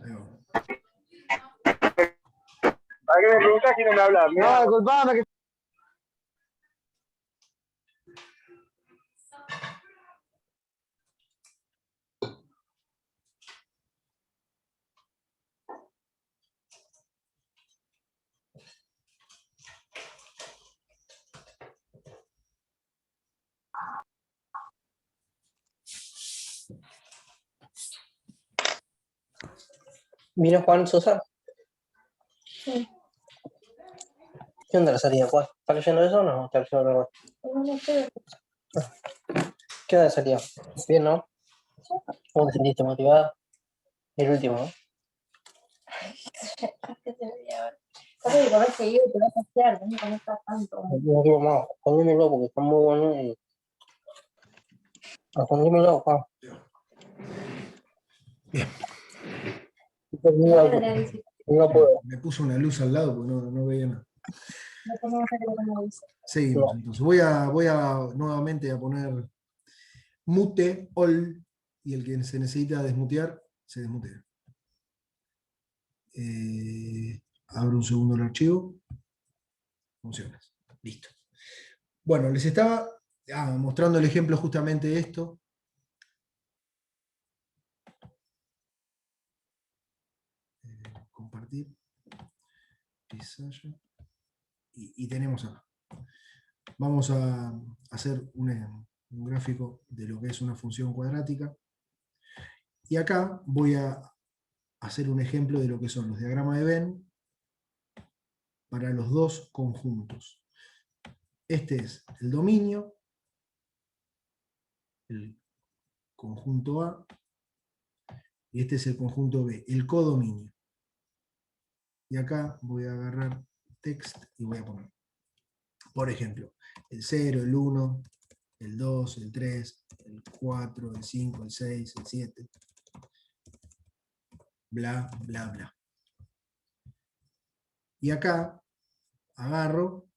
Ahí va. ¿Para qué me preguntás que no me hablas? No, disculpame que... ¿Vino Juan Sosa? Sí. ¿Qué onda la salida, Juan? ¿Está leyendo eso o no? ¿Está leyendo otra cosa? No sé. ¿Qué onda la salida? Bien, ¿no? ¿Cómo te sentiste motivada? El último, ¿no? ¿Qué te voy a ver? Sabes que comés seguido te vas a hacer, no comés tanto. No quiero más. Pónmelo porque está muy bueno y... Pónmelo, Juan. Bien. No puedo. Me puse una luz al lado porque no veía nada. No tenemos que como dice. Seguimos, entonces. Voy a nuevamente a poner mute all y el que se necesita desmutear, se desmutea. Abro un segundo el archivo. Funciones. Listo. Bueno, les estaba mostrando el ejemplo justamente de esto. Compartir. Y tenemos acá. Vamos a hacer un gráfico de lo que es una función cuadrática. Y acá voy a hacer un ejemplo de lo que son los diagramas de Venn para los dos conjuntos. Este es el dominio, el conjunto A, y este es el conjunto B, el codominio. Y acá voy a agarrar text y voy a poner, por ejemplo, el 0, el 1, el 2, el 3, el 4, el 5, el 6, el 7, bla, bla, bla. Y acá agarro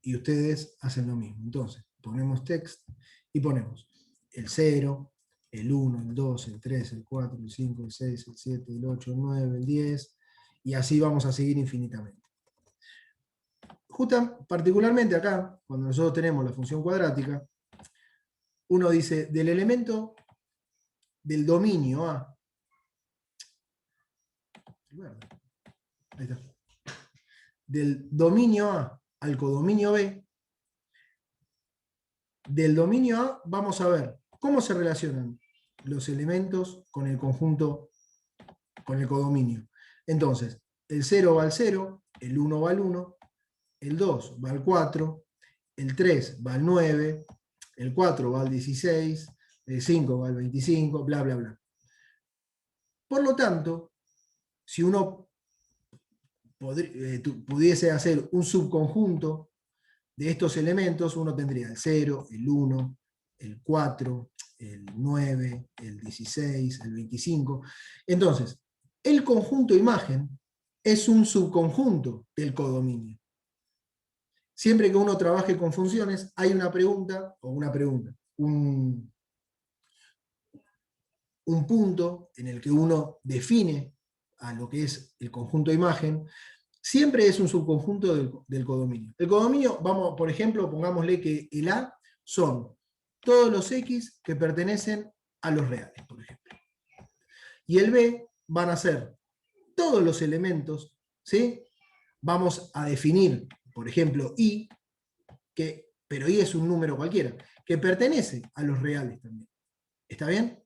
y ustedes hacen lo mismo. Entonces, ponemos text y ponemos el 0, el 1, el 2, el 3, el 4, el 5, el 6, el 7, el 8, el 9, el 10, y así vamos a seguir infinitamente. Particularmente acá, cuando nosotros tenemos la función cuadrática, uno dice del elemento del dominio A. Ahí está. Del dominio A al codominio B, del dominio A vamos a ver cómo se relacionan los elementos con el conjunto, con el codominio. Entonces, el 0 va al 0, el 1 va al 1, el 2 va al 4, el 3 va al 9, el 4 va al 16, el 5 va al 25, bla, bla, bla. Por lo tanto, si uno pudiese hacer un subconjunto de estos elementos, uno tendría el 0, el 1, el 4, el 9, el 16, el 25. Entonces, el conjunto imagen es un subconjunto del codominio. Siempre que uno trabaje con funciones, hay una pregunta, un punto en el que uno define a lo que es el conjunto imagen, siempre es un subconjunto del codominio. El codominio, vamos, por ejemplo, pongámosle que el A son todos los X que pertenecen a los reales, por ejemplo. Y el B van a ser todos los elementos, ¿sí? Vamos a definir, por ejemplo, I, pero I es un número cualquiera, que pertenece a los reales también. ¿Está bien?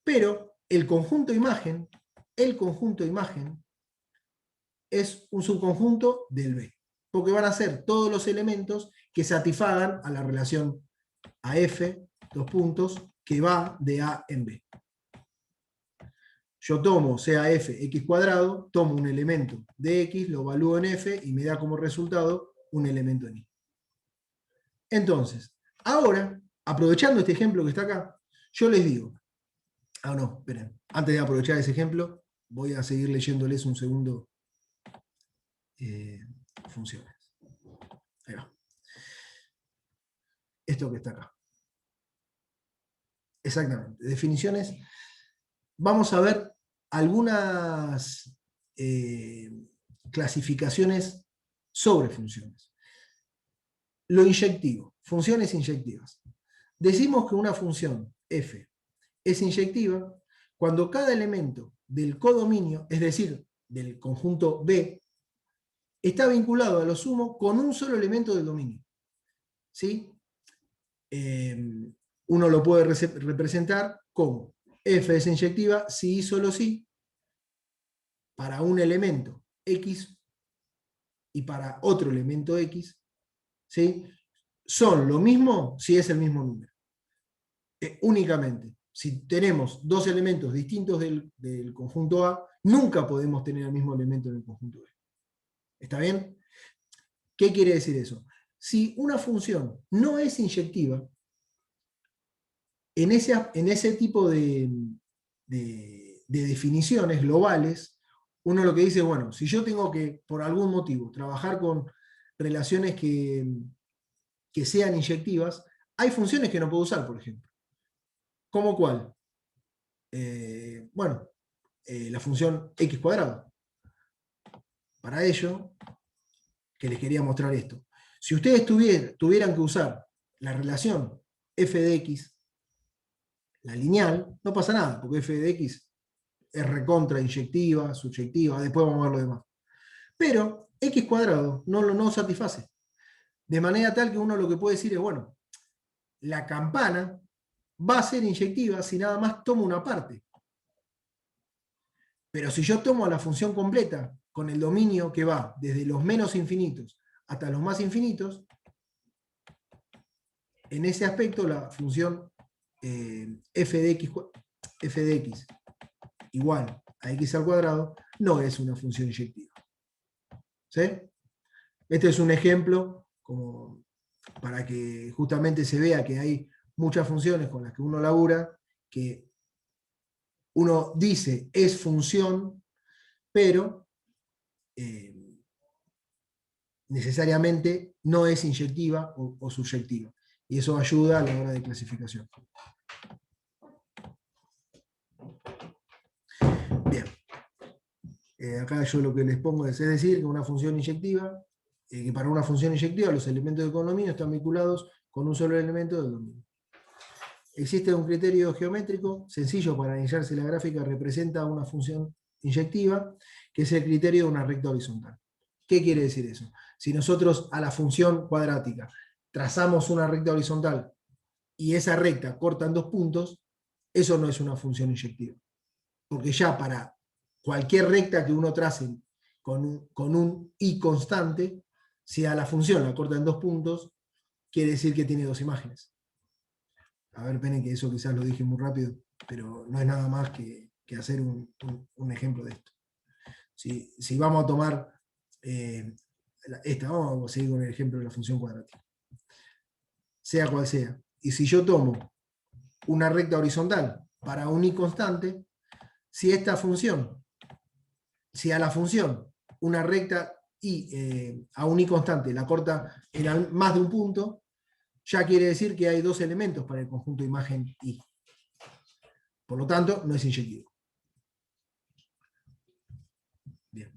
Pero el conjunto imagen es un subconjunto del B, porque van a ser todos los elementos que satisfagan a la relación AF, dos puntos, que va de A en B. Yo tomo CAF x cuadrado, tomo un elemento de X, lo evalúo en F y me da como resultado un elemento en Y. Entonces, ahora, aprovechando este ejemplo que está acá, yo les digo, no, esperen, antes de aprovechar ese ejemplo, voy a seguir leyéndoles un segundo funciones. Ahí va. Esto que está acá. Exactamente, definiciones. Vamos a ver algunas clasificaciones sobre funciones. Lo inyectivo, funciones inyectivas. Decimos que una función f es inyectiva cuando cada elemento del codominio, es decir, del conjunto B, está vinculado a lo sumo con un solo elemento del dominio. ¿Sí? Uno lo puede representar como f es inyectiva si y solo si para un elemento x y para otro elemento x, ¿sí? Son lo mismo si es el mismo número. Únicamente, si tenemos dos elementos distintos del conjunto A, nunca podemos tener el mismo elemento en el conjunto B. ¿Está bien? ¿Qué quiere decir eso? Si una función no es inyectiva, en ese tipo de definiciones globales, uno lo que dice, bueno, si yo tengo que, por algún motivo, trabajar con relaciones que sean inyectivas, hay funciones que no puedo usar, por ejemplo. ¿Cómo cuál? La función x cuadrado. Para ello, que les quería mostrar esto. Si ustedes tuvieran que usar la relación f de x, la lineal, no pasa nada, porque f de x es recontra inyectiva, subyectiva, después vamos a ver lo demás. Pero x cuadrado no satisface. De manera tal que uno lo que puede decir es, bueno, la campana va a ser inyectiva si nada más tomo una parte. Pero si yo tomo la función completa con el dominio que va desde los menos infinitos hasta los más infinitos, en ese aspecto la función f de x igual a x al cuadrado no es una función inyectiva. ¿Sí? Este es un ejemplo como para que justamente se vea que hay muchas funciones con las que uno labura, que uno dice es función, pero necesariamente no es inyectiva o subyectiva. Y eso ayuda a la hora de clasificación. Bien. Acá yo lo que les pongo es decir, que una función inyectiva, que para una función inyectiva los elementos del codominio están vinculados con un solo elemento del dominio. Existe un criterio geométrico sencillo para iniciar si la gráfica representa una función inyectiva, que es el criterio de una recta horizontal. ¿Qué quiere decir eso? Si nosotros a la función cuadrática trazamos una recta horizontal y esa recta corta en dos puntos, eso no es una función inyectiva. Porque ya para cualquier recta que uno trace con un i constante, si a la función la corta en dos puntos, quiere decir que tiene dos imágenes. A ver, Pene, que eso quizás lo dije muy rápido, pero no es nada más que hacer un ejemplo de esto. Si vamos a tomar vamos a seguir con el ejemplo de la función cuadrática. Sea cual sea. Y si yo tomo una recta horizontal para un i constante, si a la función una recta i a un i constante la corta en más de un punto, ya quiere decir que hay dos elementos para el conjunto imagen i. Por lo tanto, no es inyectivo. Bien.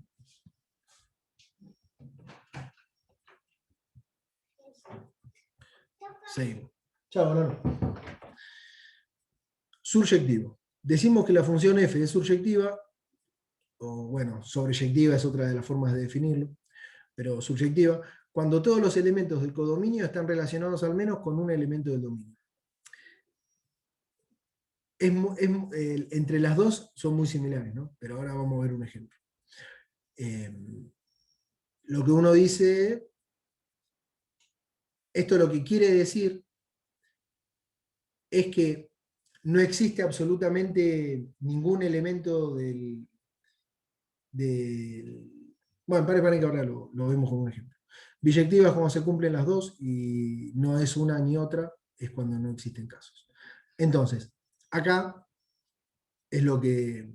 Seguimos. Chao, no. Subyectivo. Decimos que la función f es subyectiva, o bueno, sobreyectiva es otra de las formas de definirlo, pero subyectiva, cuando todos los elementos del codominio están relacionados al menos con un elemento del dominio. Entre las dos son muy similares, ¿no? Pero ahora vamos a ver un ejemplo. Lo que uno dice, esto lo que quiere decir es que no existe absolutamente ningún elemento bueno, para que ahora lo vemos como un ejemplo. Biyectiva es cuando se cumplen las dos y no es una ni otra, es cuando no existen casos. Entonces, acá es lo que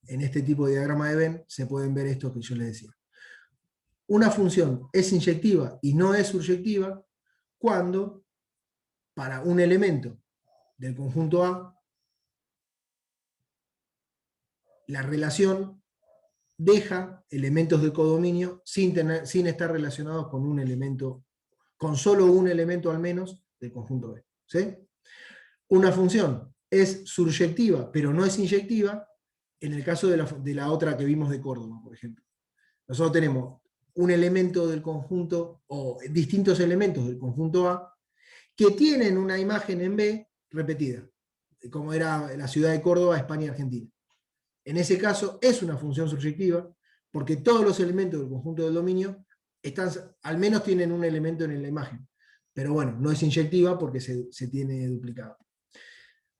en este tipo de diagrama de Venn se pueden ver esto que yo les decía. Una función es inyectiva y no es subyectiva cuando para un elemento del conjunto A, la relación deja elementos de codominio sin estar relacionados con un elemento, con solo un elemento al menos del conjunto B. ¿Sí? Una función es surjectiva, pero no es inyectiva, en el caso de la otra que vimos de Córdoba, por ejemplo. Nosotros tenemos un elemento del conjunto, o distintos elementos del conjunto A, que tienen una imagen en B repetida, como era la ciudad de Córdoba, España y Argentina. En ese caso es una función surjectiva, porque todos los elementos del conjunto del dominio al menos tienen un elemento en la imagen. Pero bueno, no es inyectiva porque se tiene duplicado.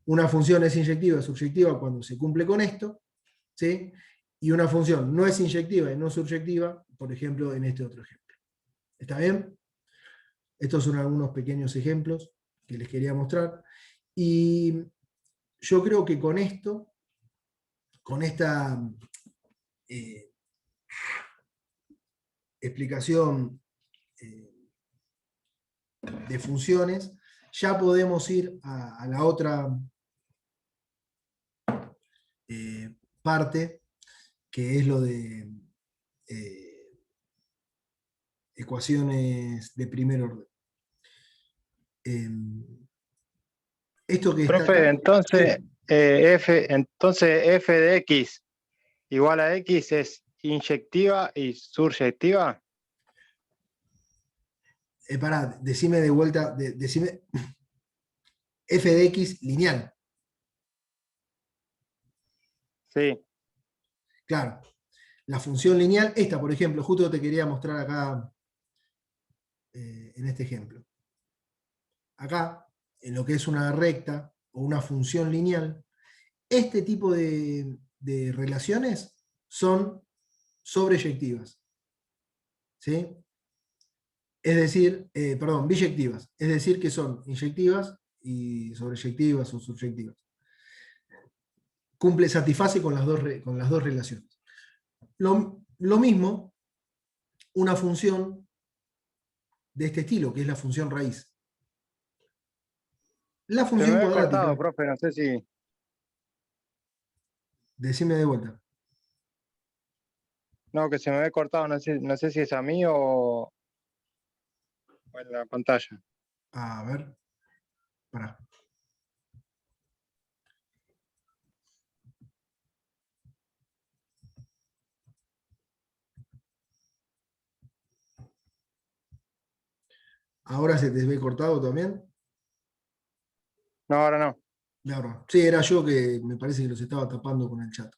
Una función es inyectiva, surjectiva cuando se cumple con esto, ¿sí? Y una función no es inyectiva y no surjectiva, por ejemplo, en este otro ejemplo. ¿Está bien? Estos son algunos pequeños ejemplos que les quería mostrar. Y yo creo que con esto, con esta explicación de funciones, ya podemos ir a la otra parte, que es lo de ecuaciones de primer orden. Esto que está Profe, acá, entonces, sí. entonces f de x igual a x es inyectiva y surjectiva. Pará, decime de vuelta, decime f de x lineal. Sí. Claro, la función lineal, esta por ejemplo, justo te quería mostrar acá en este ejemplo. Acá, en lo que es una recta o una función lineal, este tipo de relaciones son sobreyectivas. ¿Sí? Es decir, perdón, biyectivas. Es decir, que son inyectivas y sobreyectivas o subyectivas. Satisface con las dos relaciones. Lo mismo, una función de este estilo, que es la función raíz. La Se función me ve cuadrática, cortado, profe, no sé si. decime de vuelta. No, que se me ve cortado, no sé si es a mí o en la pantalla. A ver, pará. ¿Ahora se te ve cortado también? No, ahora no. No. Sí, era yo que me parece que los estaba tapando con el chat.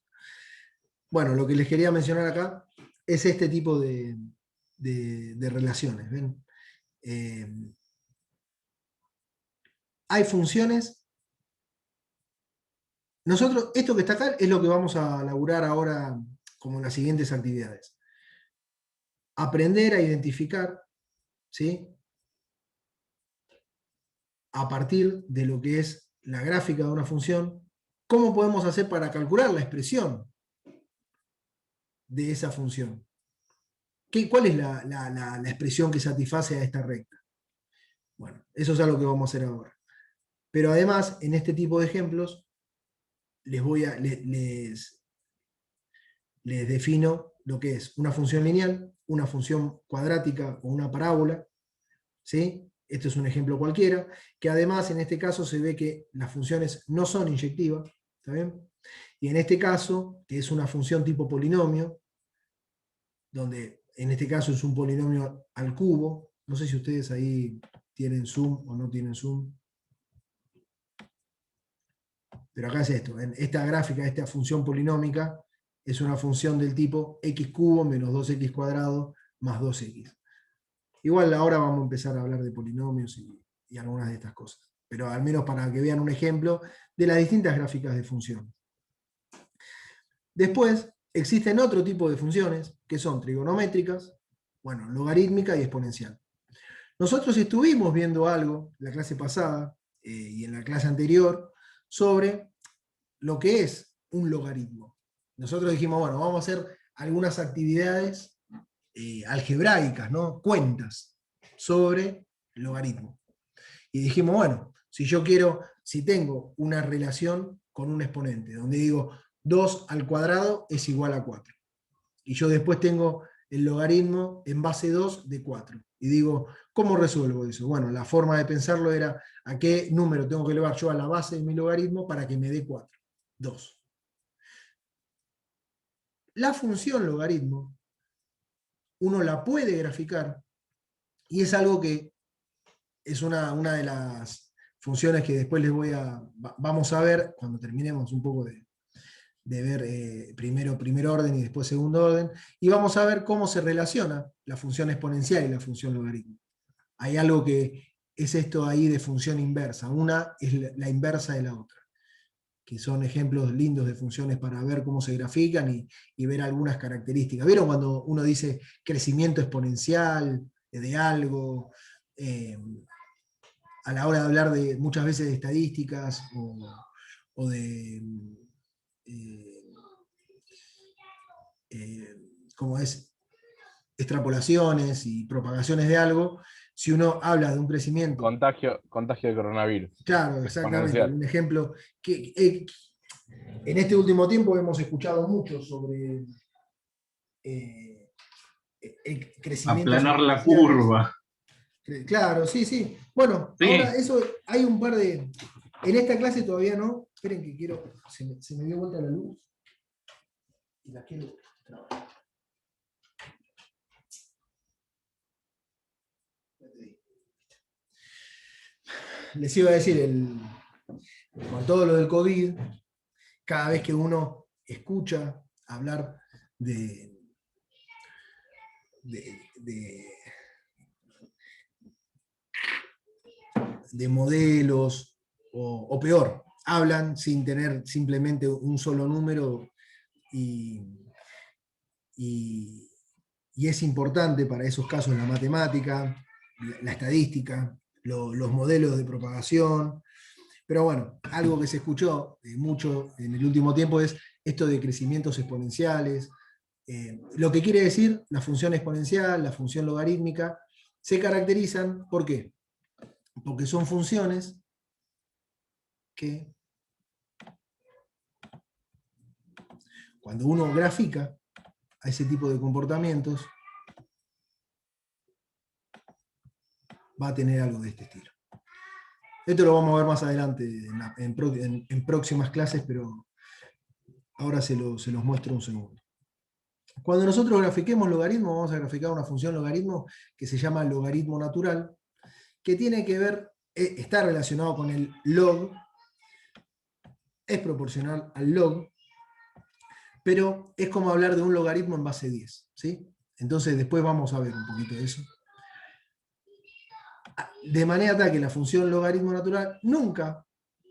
Bueno, lo que les quería mencionar acá es este tipo de relaciones. ¿Ven? Hay funciones. Nosotros, esto que está acá es lo que vamos a laburar ahora como en las siguientes actividades. Aprender a identificar, ¿sí? A partir de lo que es la gráfica de una función, cómo podemos hacer para calcular la expresión de esa función. ¿Cuál es la expresión que satisface a esta recta? Bueno, eso es algo que vamos a hacer ahora. Pero además, en este tipo de ejemplos, les defino lo que es una función lineal, una función cuadrática o una parábola, ¿sí? Este es un ejemplo cualquiera, que además en este caso se ve que las funciones no son inyectivas, ¿está bien? Y en este caso, que es una función tipo polinomio, donde en este caso es un polinomio al cubo, no sé si ustedes ahí tienen zoom o no tienen zoom, pero acá es esto, en esta gráfica, esta función polinómica, es una función del tipo x cubo menos 2x cuadrado más 2x. Igual ahora vamos a empezar a hablar de polinomios y algunas de estas cosas, pero al menos para que vean un ejemplo de las distintas gráficas de funciones. Después, existen otro tipo de funciones, que son trigonométricas, bueno, logarítmica y exponencial. Nosotros estuvimos viendo algo en la clase pasada y en la clase anterior sobre lo que es un logaritmo. Nosotros dijimos, bueno, vamos a hacer algunas actividades algebraicas, ¿no? Cuentas sobre logaritmo. Y dijimos, bueno, si yo quiero si tengo una relación con un exponente, donde digo 2 al cuadrado es igual a 4. Y yo después tengo el logaritmo en base 2 de 4. Y digo, ¿cómo resuelvo eso? Bueno, la forma de pensarlo era a qué número tengo que elevar yo a la base de mi logaritmo para que me dé 4. 2. La función logaritmo, uno la puede graficar, y es algo que es una de las funciones que después vamos a ver cuando terminemos un poco de ver primero primer orden y después segundo orden, y vamos a ver cómo se relaciona la función exponencial y la función logaritmo. Hay algo que es esto ahí de función inversa, una es la inversa de la otra, que son ejemplos lindos de funciones para ver cómo se grafican y ver algunas características. ¿Vieron cuando uno dice crecimiento exponencial de algo? A la hora de hablar muchas veces de estadísticas o de como es extrapolaciones y propagaciones de algo, si uno habla de un crecimiento. Contagio de coronavirus. Claro, exactamente. Exponencial. Un ejemplo que en este último tiempo hemos escuchado mucho sobre el crecimiento. Aplanar la curva. Claro, sí, sí. Bueno, Sí. ahora eso hay un par de. En esta clase todavía no. Esperen que quiero. Se me dio vuelta la luz. Y la quiero trabajar. Les iba a decir, con todo lo del COVID, cada vez que uno escucha hablar de modelos, o peor, hablan sin tener simplemente un solo número, y es importante para esos casos la matemática, la estadística, los modelos de propagación. Pero bueno, algo que se escuchó mucho en el último tiempo es esto de crecimientos exponenciales. Lo que quiere decir la función exponencial, la función logarítmica, se caracterizan, ¿por qué? Porque son funciones que, cuando uno grafica a ese tipo de comportamientos, va a tener algo de este estilo. Esto lo vamos a ver más adelante en próximas clases, pero ahora se los muestro un segundo. Cuando nosotros grafiquemos logaritmo, vamos a graficar una función logaritmo que se llama logaritmo natural, que tiene que ver, está relacionado con el log, es proporcional al log, pero es como hablar de un logaritmo en base 10, ¿sí? Entonces después vamos a ver un poquito de eso. De manera tal que la función logaritmo natural nunca,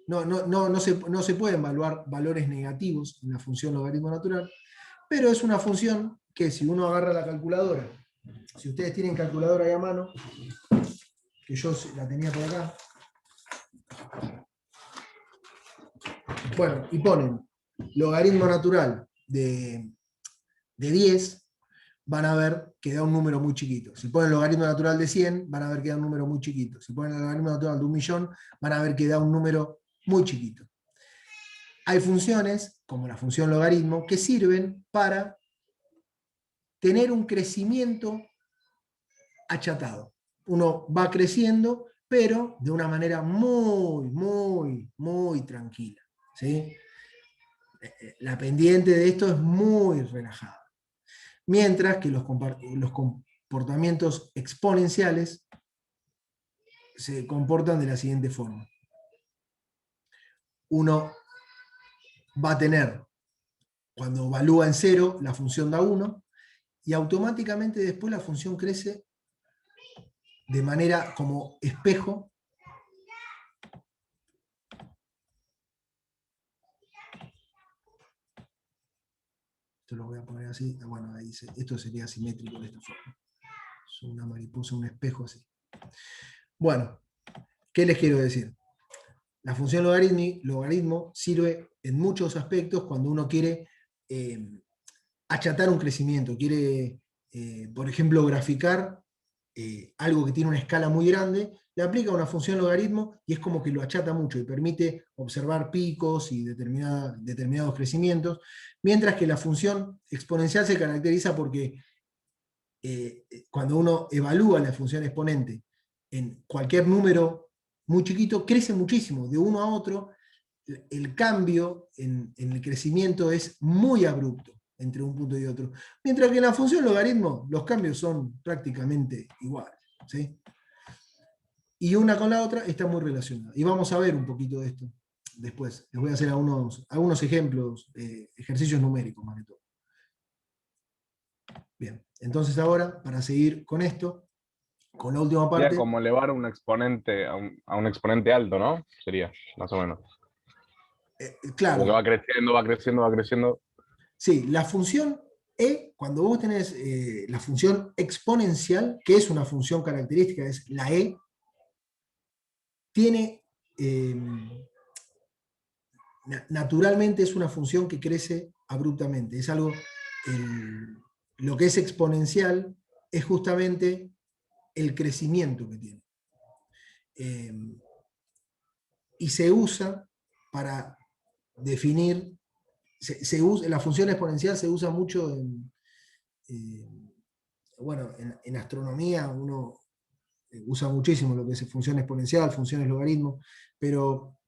no se pueden evaluar valores negativos en la función logaritmo natural, pero es una función que, si uno agarra la calculadora, si ustedes tienen calculadora ahí a mano, que yo la tenía por acá, bueno, y ponen logaritmo natural de 10, van a ver que da un número muy chiquito. Si ponen logaritmo natural de 100, van a ver que da un número muy chiquito. Si ponen el logaritmo natural de 1.000.000, van a ver que da un número muy chiquito. Hay funciones, como la función logaritmo, que sirven para tener un crecimiento achatado. Uno va creciendo, pero de una manera muy, muy, muy tranquila, ¿sí? La pendiente de esto es muy relajada. Mientras que los comportamientos exponenciales se comportan de la siguiente forma. Uno va a tener, cuando evalúa en 0, la función da 1, y automáticamente después la función crece de manera como espejo esto lo voy a poner así, bueno, ahí dice, esto sería simétrico de esta forma. Es una mariposa, un espejo así. Bueno, ¿qué les quiero decir? La función logaritmo sirve en muchos aspectos cuando uno quiere achatar un crecimiento, quiere, por ejemplo, graficar algo que tiene una escala muy grande le aplica una función logaritmo y es como que lo achata mucho y permite observar picos y determinados crecimientos, mientras que la función exponencial se caracteriza porque cuando uno evalúa la función exponente en cualquier número muy chiquito, crece muchísimo, de uno a otro, el cambio en el crecimiento es muy abrupto entre un punto y otro, mientras que en la función logaritmo los cambios son prácticamente iguales, ¿sí? Y una con la otra está muy relacionada. Y vamos a ver un poquito de esto después. Les voy a hacer algunos ejemplos, ejercicios numéricos más que todo. Bien, entonces ahora, para seguir con esto, con la última Sería parte. como elevar un exponente a un exponente alto, ¿no? Sería, más o menos. Como que Claro, va creciendo, va creciendo, va creciendo. sí, la función e, cuando vos tenés la función exponencial, que es una función característica, es la e, tiene, naturalmente es una función que crece abruptamente. Es algo, lo que es exponencial es justamente el crecimiento que tiene. Y se usa para definir, la función exponencial se usa mucho en astronomía, uno usa muchísimo lo que es función exponencial, funciones logaritmo, pero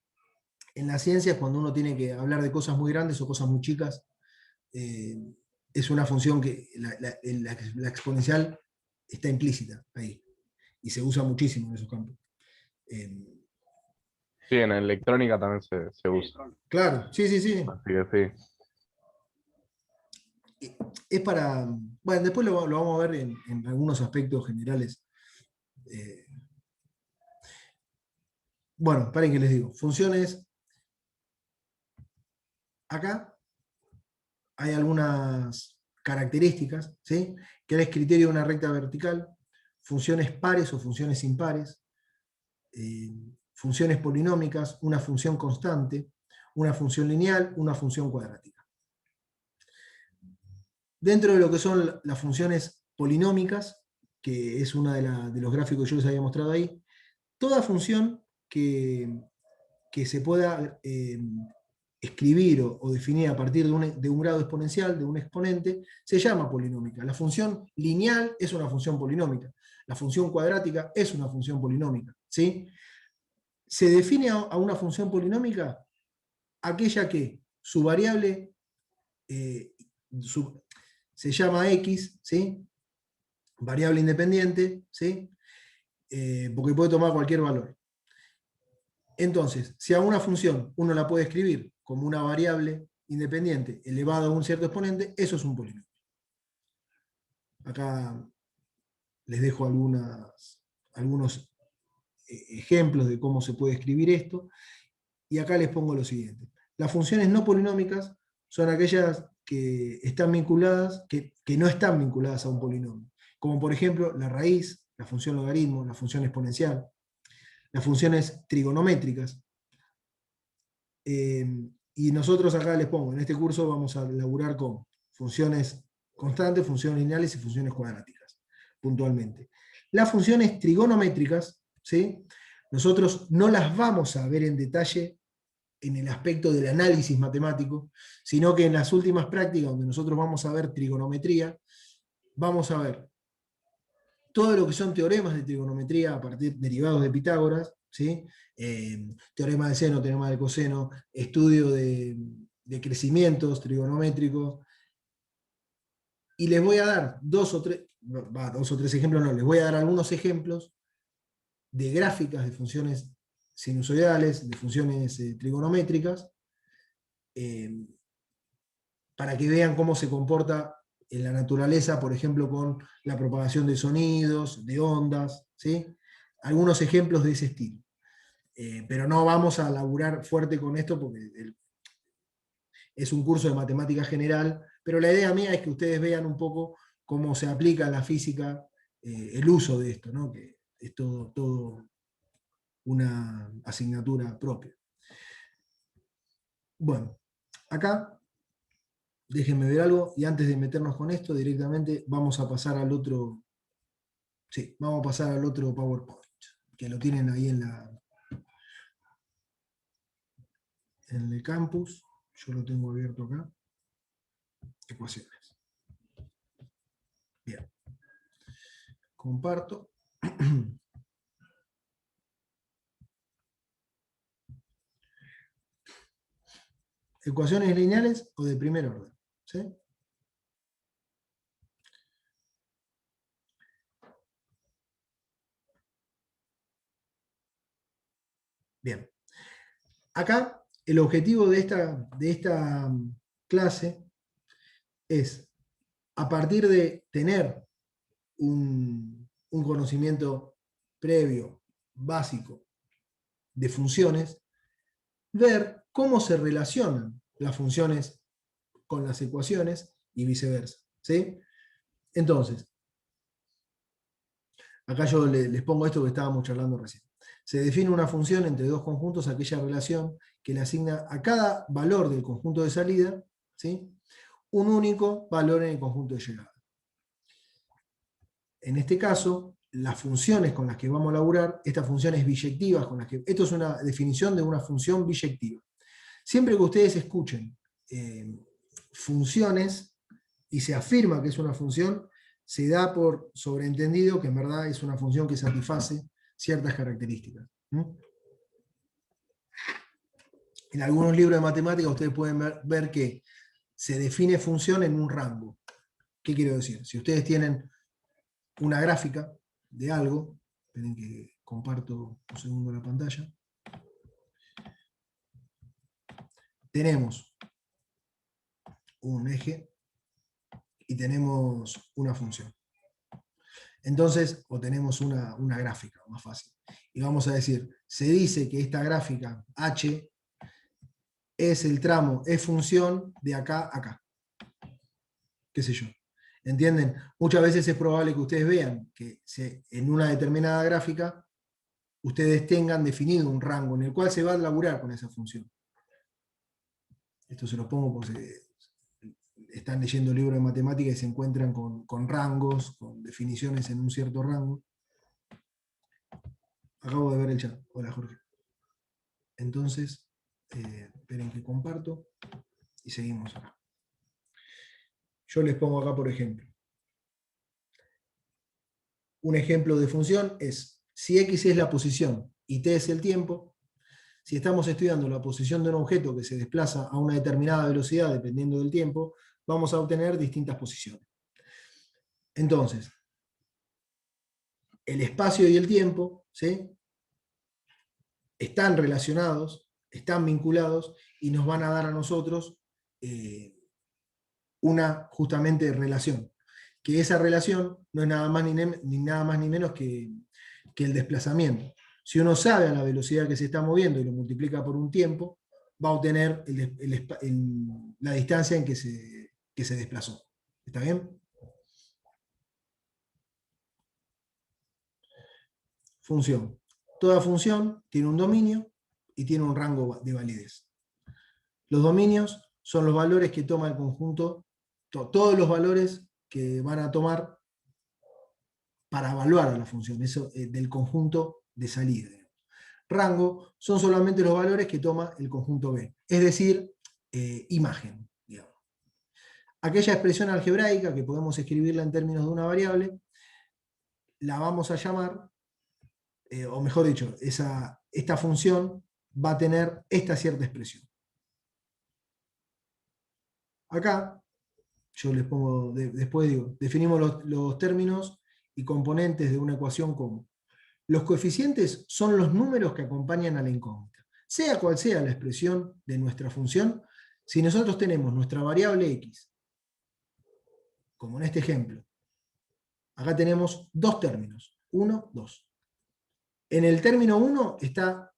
en las ciencias, cuando uno tiene que hablar de cosas muy grandes o cosas muy chicas, es una función que la exponencial está implícita ahí, y se usa muchísimo en esos campos. Sí, en electrónica también se usa. Claro, sí, sí, sí. Así que sí. Es para, bueno, después lo vamos a ver en algunos aspectos generales. Bueno, paren que les digo. Funciones. Acá hay algunas características, ¿sí? Que es criterio de una recta vertical, funciones pares o funciones impares, funciones polinómicas, una función constante, una función lineal, una función cuadrática. Dentro de lo que son las funciones polinómicas, que es una de los gráficos que yo les había mostrado ahí, toda función que se pueda escribir o definir a partir de un grado exponencial, de un exponente, se llama polinómica. La función lineal es una función polinómica. La función cuadrática es una función polinómica, ¿sí? Se define a una función polinómica aquella que su variable se llama x, ¿sí? Variable independiente, ¿sí? Porque puede tomar cualquier valor. Entonces, si a una función uno la puede escribir como una variable independiente elevada a un cierto exponente, eso es un polinomio. Acá les dejo algunos ejemplos de cómo se puede escribir esto, y acá les pongo lo siguiente. Las funciones no polinómicas son aquellas que están vinculadas, que no están vinculadas a un polinomio, como por ejemplo la raíz, la función logaritmo, la función exponencial, las funciones trigonométricas. Y nosotros acá les pongo, en este curso vamos a laburar con funciones constantes, funciones lineales y funciones cuadráticas, puntualmente. Las funciones trigonométricas, ¿sí? Nosotros no las vamos a ver en detalle en el aspecto del análisis matemático, sino que en las últimas prácticas, donde nosotros vamos a ver trigonometría, vamos a ver todo lo que son teoremas de trigonometría a partir derivados de Pitágoras, ¿sí? Teorema de seno, teorema de coseno, estudio de crecimientos trigonométricos, y les voy a dar dos o tres ejemplos, no, les voy a dar algunos ejemplos de gráficas de funciones sinusoidales, de funciones trigonométricas, para que vean cómo se comporta en la naturaleza, por ejemplo, con la propagación de sonidos, de ondas, ¿sí? Algunos ejemplos de ese estilo. Pero no vamos a laburar fuerte con esto porque es un curso de matemática general, pero la idea mía es que ustedes vean un poco cómo se aplica en la física el uso de esto, ¿no? Que es todo una asignatura propia. Bueno, acá déjenme ver algo, y antes de meternos con esto, directamente vamos a pasar al otro. Sí, vamos a pasar al otro PowerPoint. que lo tienen ahí en el campus. Yo lo tengo abierto acá. Ecuaciones. Bien. Comparto. Ecuaciones lineales o de primer orden. ¿Sí? Bien. Acá el objetivo de esta clase es, a partir de tener un conocimiento previo, básico, de funciones, ver cómo se relacionan las funciones con las ecuaciones y viceversa. ¿Sí? Entonces, acá yo les pongo esto que estábamos charlando recién. Se define una función entre dos conjuntos, aquella relación que le asigna a cada valor del conjunto de salida, ¿sí?, un único valor en el conjunto de llegada. En este caso, las funciones con las que vamos a laburar, estas funciones biyectivas, esto es una definición de una función biyectiva. Siempre que ustedes escuchen funciones y se afirma que es una función, se da por sobreentendido que en verdad es una función que satisface ciertas características. En algunos libros de matemáticas ustedes pueden ver que se define función en un rango. ¿Qué quiero decir? Si ustedes tienen una gráfica de algo, esperen que comparto un segundo la pantalla, tenemos un eje y tenemos una función. Entonces, o tenemos una gráfica, más fácil. Y vamos a decir, se dice que esta gráfica H es el tramo, es función de acá a acá. ¿Qué sé yo? ¿Entienden? Muchas veces es probable que ustedes vean que en una determinada gráfica ustedes tengan definido un rango en el cual se va a laburar con esa función. Esto se lo pongo porque están leyendo libros de matemáticas y se encuentran con rangos, con definiciones en un cierto rango. Acabo de ver el chat. Hola, Jorge. Entonces, esperen que comparto y seguimos acá. Yo les pongo acá, por ejemplo. Un ejemplo de función es, si x es la posición y t es el tiempo, si estamos estudiando la posición de un objeto que se desplaza a una determinada velocidad dependiendo del tiempo, vamos a obtener distintas posiciones. Entonces, el espacio y el tiempo, ¿sí?, están relacionados, están vinculados y nos van a dar a nosotros una justamente relación. Que esa relación no es nada más ni menos que el desplazamiento. Si uno sabe a la velocidad que se está moviendo y lo multiplica por un tiempo, va a obtener la distancia en que se desplazó. ¿Está bien? Función. Toda función tiene un dominio y tiene un rango de validez. Los dominios son los valores que toma el conjunto, todos los valores que van a tomar para evaluar a la función, eso del conjunto de salida. Rango son solamente los valores que toma el conjunto B, es decir, imagen, digamos. Aquella expresión algebraica que podemos escribirla en términos de una variable, la vamos a llamar, o mejor dicho, esta función va a tener esta cierta expresión. Acá, yo les pongo, después digo, definimos los términos y componentes de una ecuación como: los coeficientes son los números que acompañan a la incógnita. Sea cual sea la expresión de nuestra función, si nosotros tenemos nuestra variable x, como en este ejemplo, acá tenemos dos términos, 1, 2. En el término 1 está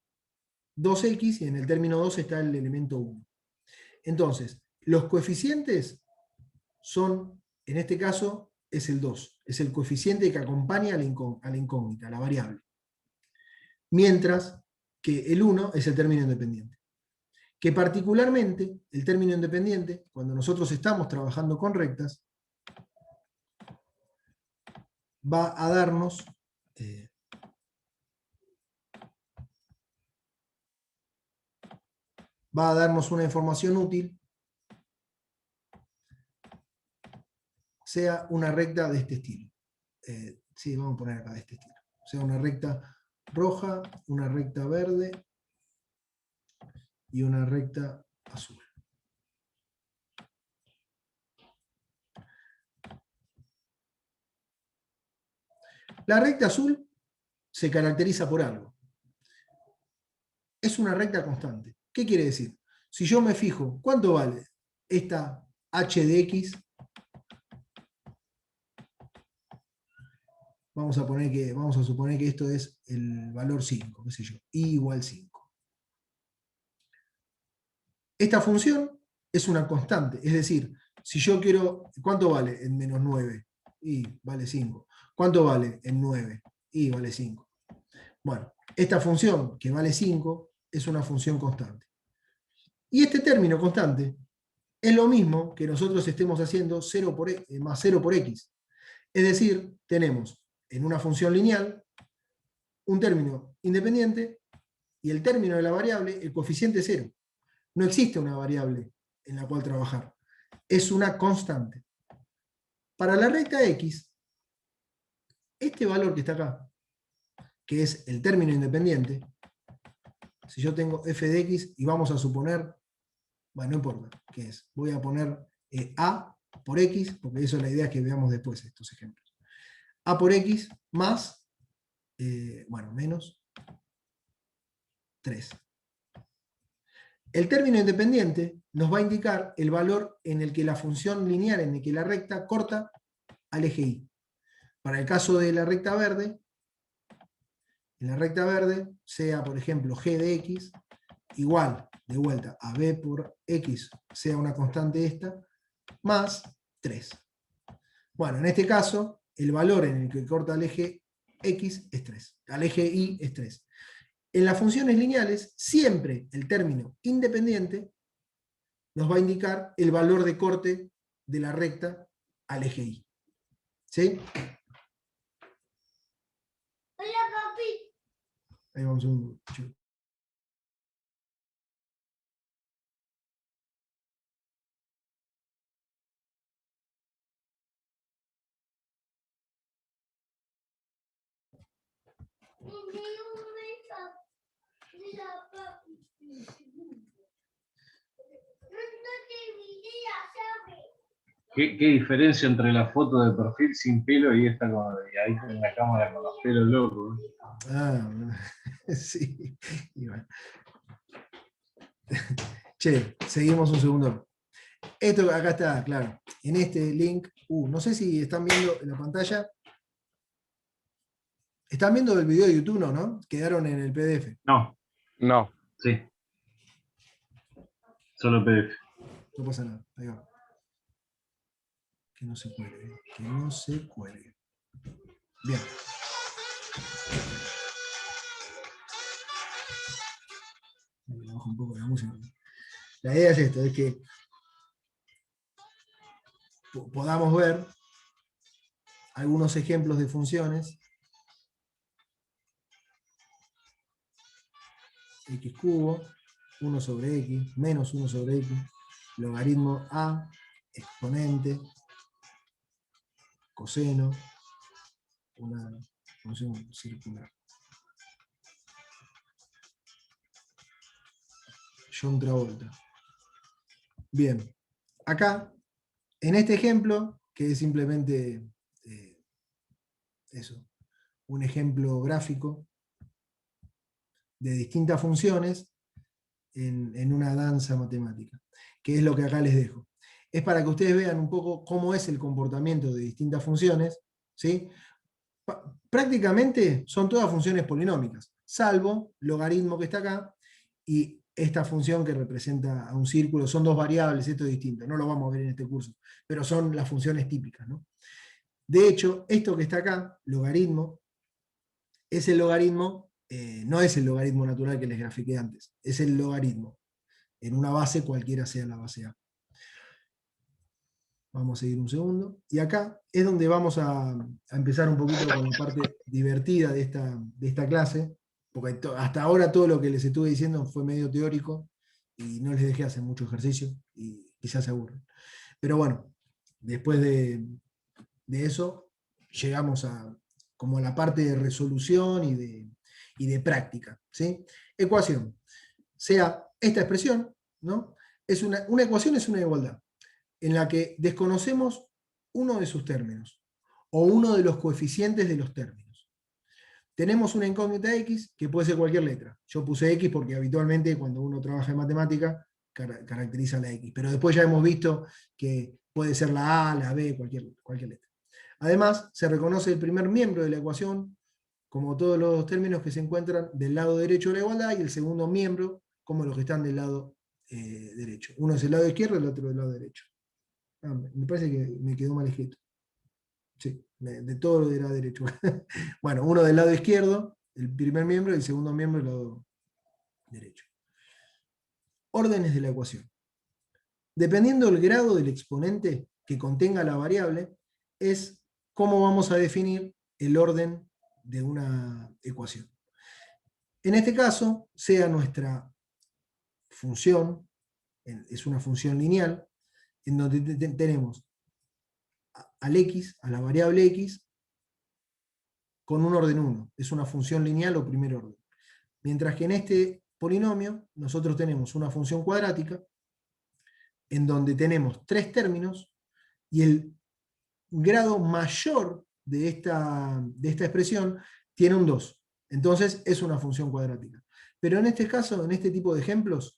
2x y en el término 2 está el elemento 1. Entonces, los coeficientes son, en este caso, es el 2. Es el coeficiente que acompaña a la incógnita, a la variable. Mientras que el 1 es el término independiente. Que particularmente, el término independiente, cuando nosotros estamos trabajando con rectas, va a darnos va a darnos una información útil, sea una recta de este estilo. Sí, vamos a poner acá de este estilo. Sea una recta roja, una recta verde y una recta azul. La recta azul se caracteriza por algo. Es una recta constante. ¿Qué quiere decir? Si yo me fijo, ¿cuánto vale esta h de x? Vamos a suponer que esto es el valor 5, qué sé yo, y igual 5. Esta función es una constante, es decir, si yo quiero, ¿cuánto vale en menos 9? Y vale 5. ¿Cuánto vale en 9? Y vale 5. Bueno, esta función que vale 5 es una función constante. Y este término constante es lo mismo que nosotros estemos haciendo 0 por, más 0 por x. Es decir, tenemos en una función lineal un término independiente y el término de la variable, el coeficiente 0. No existe una variable en la cual trabajar. Es una constante. Para la recta x, este valor que está acá, que es el término independiente, si yo tengo f de x y vamos a suponer, bueno, no importa qué es, voy a poner a por x, porque eso es la idea que veamos después estos ejemplos. A por x más, bueno, menos 3. El término independiente nos va a indicar el valor en el que la función lineal, en el que la recta corta al eje y. Para el caso de la recta verde, en la recta verde sea, por ejemplo, g de x igual, de vuelta, a b por x, sea una constante esta, más 3. Bueno, en este caso, el valor en el que corta al eje x es 3, al eje y es 3. En las funciones lineales, siempre el término independiente nos va a indicar el valor de corte de la recta al eje y. ¿Sí? Hola, papi. Ahí vamos un... ¿Qué diferencia entre la foto de perfil sin pelo y esta y ahí en la cámara con los pelos locos? Ah, sí. Y bueno. Che, seguimos un segundo. Esto acá está, claro. En este link, no sé si están viendo en la pantalla. ¿Están viendo el video de YouTube, no? Quedaron en el PDF. No, No. sí. Solo PDF. No pasa nada. Ahí va. Que no se cuelgue. Que no se cuelgue. Bien. Me bajo un poco la música. La idea es esto, es que podamos ver algunos ejemplos de funciones. X cubo, 1 sobre x, menos 1 sobre x, logaritmo a, exponente, coseno, una función circular. John Travolta. Bien, acá, en este ejemplo, que es simplemente eso, un ejemplo gráfico de distintas funciones en una danza matemática, que es lo que acá les dejo. Es para que ustedes vean un poco cómo es el comportamiento de distintas funciones, ¿sí? Prácticamente son todas funciones polinómicas, salvo logaritmo que está acá, y esta función que representa a un círculo, son dos variables, esto es distinto, no lo vamos a ver en este curso, pero son las funciones típicas, ¿no? De hecho, esto que está acá, logaritmo, es el logaritmo, no es el logaritmo natural que les grafiqué antes, es el logaritmo, en una base cualquiera sea la base A. Vamos a seguir un segundo. Y acá es donde vamos a empezar un poquito con la parte divertida de esta clase, porque hasta ahora todo lo que les estuve diciendo fue medio teórico, y no les dejé hacer mucho ejercicio y quizás se aburren. Pero bueno, después de eso llegamos como a la parte de resolución y de práctica, ¿sí? Ecuación. Sea esta expresión, ¿no? Una ecuación es una igualdad en la que desconocemos uno de sus términos o uno de los coeficientes de los términos. Tenemos una incógnita x que puede ser cualquier letra. Yo puse x porque habitualmente cuando uno trabaja en matemática caracteriza la x, pero después ya hemos visto que puede ser la a, la b, cualquier letra. Además, se reconoce el primer miembro de la ecuación como todos los términos que se encuentran del lado derecho de la igualdad y el segundo miembro como los que están del lado derecho. Uno es el lado izquierdo y el otro del lado derecho. Me parece que me quedó mal escrito. Sí, de todo lo era derecho. Bueno, uno del lado izquierdo, el primer miembro, y el segundo miembro del lado derecho. Órdenes de la ecuación. Dependiendo del grado del exponente que contenga la variable, es cómo vamos a definir el orden de una ecuación. En este caso, sea nuestra función, es una función lineal, en donde tenemos al x, a la variable x, con un orden 1. Es una función lineal o primer orden. Mientras que en este polinomio, nosotros tenemos una función cuadrática, en donde tenemos 3 términos, y el grado mayor de esta expresión tiene un 2. Entonces es una función cuadrática. Pero en este caso, en este tipo de ejemplos,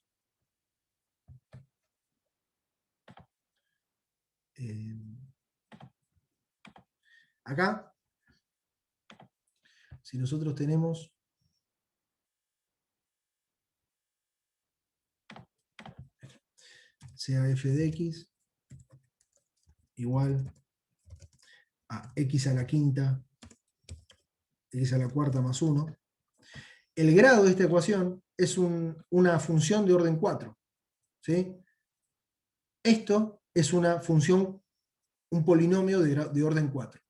acá, si nosotros tenemos sea f de x igual a x a la quinta, x a la cuarta más 1, el grado de esta ecuación es una función de orden 4. ¿Sí? Esto es una función, un polinomio de orden 4.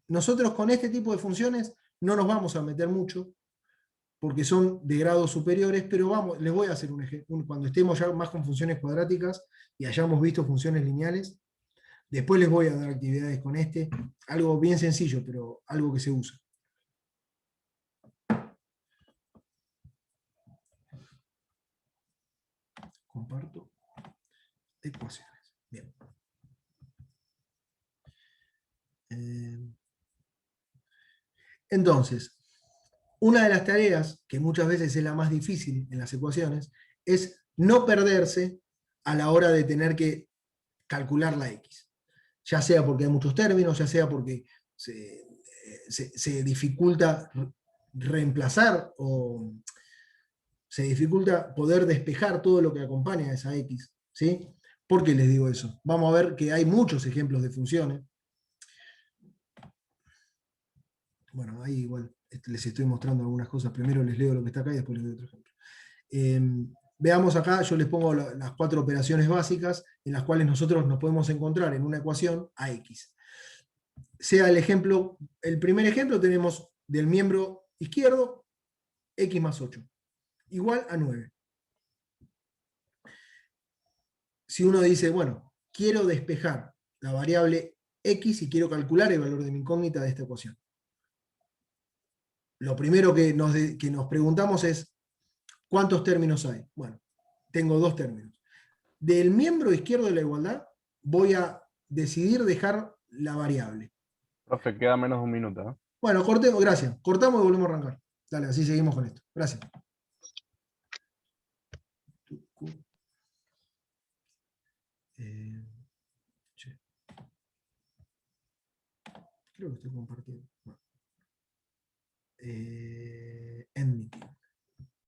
Nosotros con este tipo de funciones no nos vamos a meter mucho, porque son de grados superiores, pero les voy a hacer un ejemplo. Cuando estemos ya más con funciones cuadráticas y hayamos visto funciones lineales, después les voy a dar actividades con algo bien sencillo, pero algo que se usa. Comparto ecuaciones. Bien. Entonces, una de las tareas, que muchas veces es la más difícil en las ecuaciones, es no perderse a la hora de tener que calcular la x. Ya sea porque hay muchos términos, ya sea porque se dificulta reemplazar o se dificulta poder despejar todo lo que acompaña a esa x. ¿Sí? ¿Por qué les digo eso? Vamos a ver que hay muchos ejemplos de funciones. Bueno, ahí igual les estoy mostrando algunas cosas. Primero les leo lo que está acá y después les doy otro ejemplo. Veamos acá, yo les pongo las 4 operaciones básicas en las cuales nosotros nos podemos encontrar en una ecuación a x. Sea el ejemplo, el primer ejemplo tenemos del miembro izquierdo x más 8, igual a 9. Si uno dice, bueno, quiero despejar la variable x y quiero calcular el valor de mi incógnita de esta ecuación. Lo primero que nos preguntamos es, ¿cuántos términos hay? Bueno, tengo 2 términos. Del miembro izquierdo de la igualdad voy a decidir dejar la variable. Profe, queda menos de un minuto, ¿no? Bueno, cortemos, gracias. Cortamos y volvemos a arrancar. Dale, así seguimos con esto. Gracias. Creo que estoy compartiendo. No.